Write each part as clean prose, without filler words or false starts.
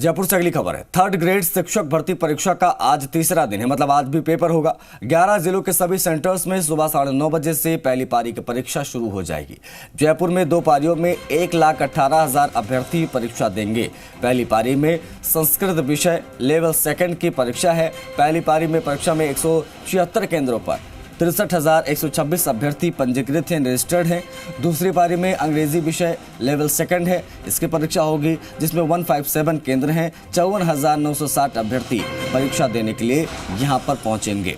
जयपुर से अगली खबर है। थर्ड ग्रेड शिक्षक भर्ती परीक्षा का आज तीसरा दिन है, मतलब आज भी पेपर होगा। 11 जिलों के सभी सेंटर्स में सुबह 9:30 बजे से पहली पारी की परीक्षा शुरू हो जाएगी। जयपुर में 2 पारियों में 1,18,000 अभ्यर्थी परीक्षा देंगे। पहली पारी में संस्कृत विषय लेवल 2 की परीक्षा है। पहली पारी में परीक्षा में 176 केंद्रों पर 63,126 अभ्यर्थी पंजीकृत हैं, रजिस्टर्ड हैं। दूसरी पारी में अंग्रेजी विषय लेवल 2 है, इसकी परीक्षा होगी, जिसमें 157 केंद्र हैं। 54,960 अभ्यर्थी परीक्षा देने के लिए यहां पर पहुंचेंगे।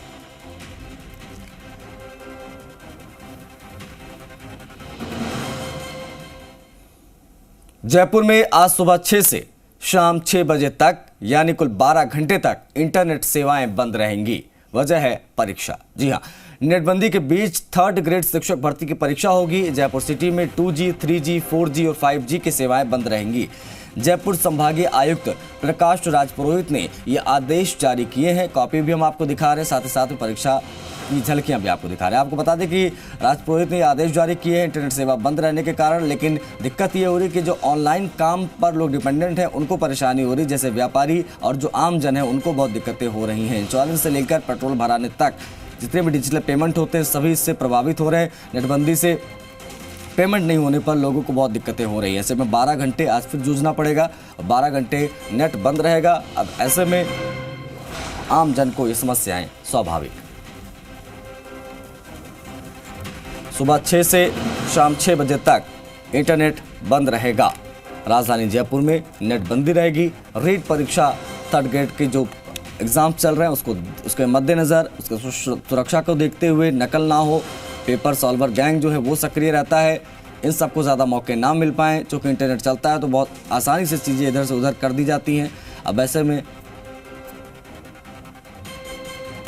जयपुर में आज सुबह 6 से शाम 6 बजे तक यानी कुल 12 घंटे तक इंटरनेट सेवाएं बंद रहेंगी। वजह है परीक्षा। जी हां, नेटबंदी के बीच थर्ड ग्रेड शिक्षक भर्ती की परीक्षा होगी। जयपुर सिटी में 2G, 3G, 4G और 5G की सेवाएं बंद रहेंगी। जयपुर संभागीय आयुक्त प्रकाश राज पुरोहित ने ये आदेश जारी किए हैं। कॉपी भी हम आपको दिखा रहे हैं, साथ ही साथ परीक्षा की झलकियां भी आपको दिखा रहे हैं। आपको बता दें कि राज पुरोहित ने आदेश जारी किए हैं इंटरनेट सेवा बंद रहने के कारण, लेकिन दिक्कत ये हो रही है कि जो ऑनलाइन काम पर लोग डिपेंडेंट हैं उनको परेशानी हो रही, जैसे व्यापारी और जो आम जन है उनको बहुत दिक्कतें हो रही हैं। इंश्योरेंस से लेकर पेट्रोल भराने तक जितने भी डिजिटल पेमेंट होते हैं सभी इससे प्रभावित हो रहे हैं। नेटबंदी से पेमेंट नहीं होने पर लोगों को बहुत दिक्कतें हो रही हैं। ऐसे में 12 घंटे आज फिर जूझना पड़ेगा, 12 घंटे नेट बंद रहेगा। अब ऐसे में आम जन को ये समस्याएं स्वाभाविक। सुबह 6 से शाम 6 बजे तक इंटरनेट बंद रहेगा। राजधानी जयपुर में नेट बंदी रहेगी। रीट परीक्षा थर्ड ग्रेड के जो एग्जाम चल रहे हैं उसके मद्देनज़र, उसके सुरक्षा को देखते हुए नकल ना हो, पेपर सॉल्वर गैंग जो है वो सक्रिय रहता है, इन सबको ज़्यादा मौके ना मिल पाएँ। चूँकि इंटरनेट चलता है तो बहुत आसानी से चीज़ें इधर से उधर कर दी जाती हैं। अब ऐसे में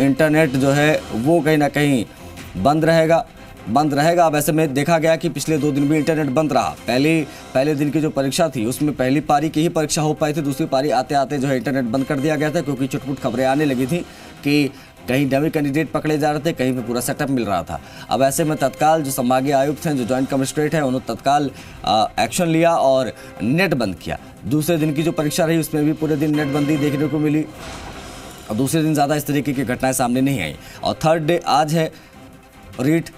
इंटरनेट जो है वो कहीं ना कहीं बंद रहेगा। अब ऐसे में देखा गया कि पिछले 2 दिन भी इंटरनेट बंद रहा। पहले दिन की जो परीक्षा थी उसमें पहली पारी की ही परीक्षा हो पाई थी। दूसरी पारी आते आते जो है इंटरनेट बंद कर दिया गया था, क्योंकि छुटपुट खबरें आने लगी थी कि कहीं डमी कैंडिडेट पकड़े जा रहे थे, कहीं पे पूरा सेटअप मिल रहा था। अब ऐसे में तत्काल जो संभागीय आयुक्त हैं, जो जॉइंट कमिश्नरेट हैं, उन्होंने तत्काल एक्शन लिया और नेट बंद किया। दूसरे दिन की जो परीक्षा रही उसमें भी पूरे दिन नेटबंदी देखने को मिली और दूसरे दिन ज़्यादा इस तरीके की घटनाएं सामने नहीं आई। और थर्ड डे आज है रीट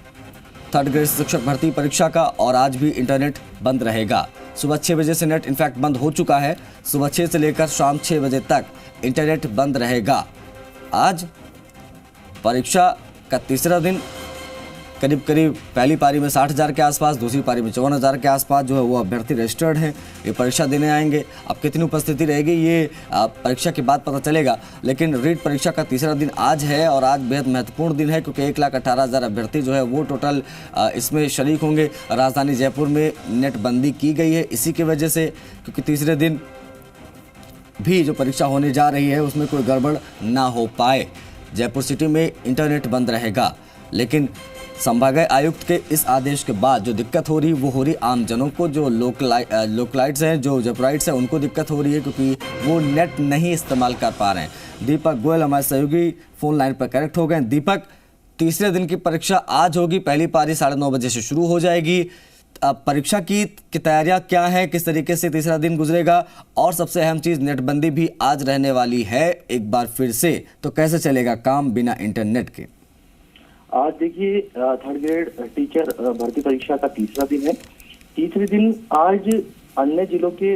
थर्ड ग्रेड शिक्षक भर्ती परीक्षा का, और आज भी इंटरनेट बंद रहेगा। सुबह 6 बजे से नेट इनफैक्ट बंद हो चुका है। सुबह 6 से लेकर शाम 6 बजे तक इंटरनेट बंद रहेगा। आज परीक्षा का तीसरा दिन, करीब पहली पारी में 60,000 के आसपास, दूसरी पारी में 54,000 के आसपास जो है वो अभ्यर्थी रजिस्टर्ड हैं, ये परीक्षा देने आएंगे। अब कितनी उपस्थिति रहेगी ये परीक्षा के बाद पता चलेगा, लेकिन रीट परीक्षा का तीसरा दिन आज है और आज बेहद महत्वपूर्ण दिन है, क्योंकि 1,18,000 अभ्यर्थी जो है वो टोटल इसमें शरीक होंगे। राजधानी जयपुर में नेट बंदी की गई है इसी की वजह से, क्योंकि तीसरे दिन भी जो परीक्षा होने जा रही है उसमें कोई गड़बड़ ना हो पाए। जयपुर सिटी में इंटरनेट बंद रहेगा, लेकिन संभागीय आयुक्त के इस आदेश के बाद जो दिक्कत हो रही वो हो रही आम जनों को। जो लोकलाइट्स हैं, जो जयपुराइट्स हैं, उनको दिक्कत हो रही है, क्योंकि वो नेट नहीं इस्तेमाल कर पा रहे हैं। दीपक गोयल हमारे सहयोगी फोन लाइन पर कनेक्ट हो गए। दीपक, तीसरे दिन की परीक्षा आज होगी, पहली पारी 9:30 बजे से शुरू हो जाएगी। परीक्षा की तैयारियां क्या है, किस तरीके से तीसरा दिन गुजरेगा, और सबसे अहम चीज़ नेटबंदी भी आज रहने वाली है एक बार फिर से, तो कैसे चलेगा काम बिना इंटरनेट के? आज देखिए थर्ड ग्रेड टीचर भर्ती परीक्षा का तीसरा दिन है। तीसरे दिन आज अन्य जिलों के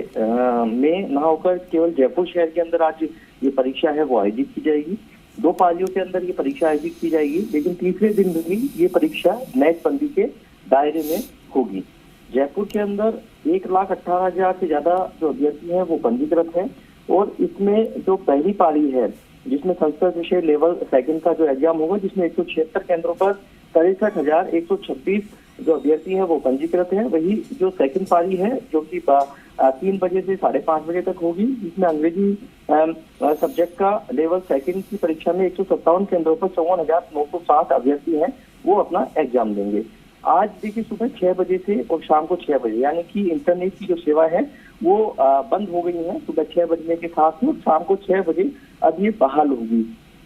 में ना होकर केवल जयपुर शहर के अंदर आज ये परीक्षा है वो आयोजित की जाएगी। 2 पारियों के अंदर ये परीक्षा आयोजित की जाएगी, लेकिन तीसरे दिन भी ये परीक्षा नेटबंदी के दायरे में होगी। जयपुर के अंदर 1,18,000 से ज्यादा जो अभ्यर्थी हैं वो पंजीकृत हैं, और इसमें जो पहली पारी है जिसमें संस्कृत विषय लेवल 2 का जो एग्जाम होगा, जिसमें 176 केंद्रों पर 63,126 जो अभ्यर्थी हैं वो पंजीकृत हैं। वही जो सेकंड पारी है जो कि 3 बजे से 5:30 बजे तक होगी, जिसमें अंग्रेजी सब्जेक्ट का लेवल 2 की परीक्षा में 157 केंद्रों पर 54,960 अभ्यर्थी हैं वो अपना एग्जाम देंगे। आज देखिए सुबह 6 बजे से और शाम को 6 बजे यानी कि इंटरनेट की जो सेवा है वो बंद हो गई है। सुबह 6 बजने के साथ में शाम को 6 बजे अब ये बहाल होगी।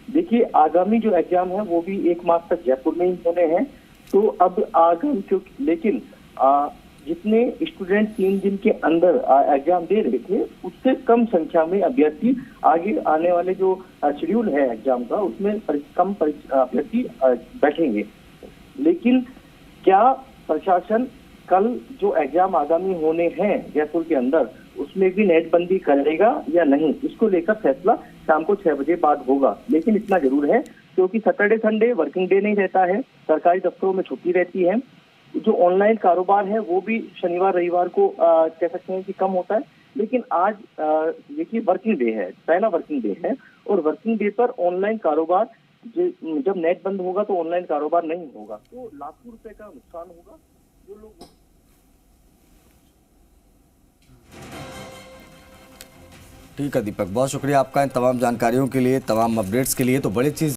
देखिए आगामी जो एग्जाम है वो भी 1 मार्च तक जयपुर में ही होने हैं, तो अब आगामी लेकिन जितने स्टूडेंट 3 दिन के अंदर एग्जाम दे रहे थे, उससे कम संख्या में अभ्यर्थी आगे आने वाले जो शेड्यूल है एग्जाम का, उसमें कम अभ्यर्थी बैठेंगे। लेकिन क्या प्रशासन कल जो एग्जाम आगामी होने हैं जयपुर के अंदर, उसमें भी नेटबंदी करेगा या नहीं, इसको लेकर फैसला शाम को 6 बजे बाद होगा। लेकिन इतना जरूर है, क्योंकि सैटरडे संडे वर्किंग डे नहीं रहता है, सरकारी दफ्तरों में छुट्टी रहती है, जो ऑनलाइन कारोबार है वो भी शनिवार रविवार को कह सकते हैं कि कम होता है। लेकिन आज देखिए वर्किंग डे है, पहला वर्किंग डे है, और वर्किंग डे पर ऑनलाइन कारोबार, जब नेट बंद होगा तो ऑनलाइन कारोबार नहीं होगा, तो लाखों रुपए का नुकसान होगा। जो लोग ठीक है दीपक, बहुत शुक्रिया आपका इन तमाम जानकारियों के लिए, तमाम अपडेट्स के लिए। तो बड़ी चीज़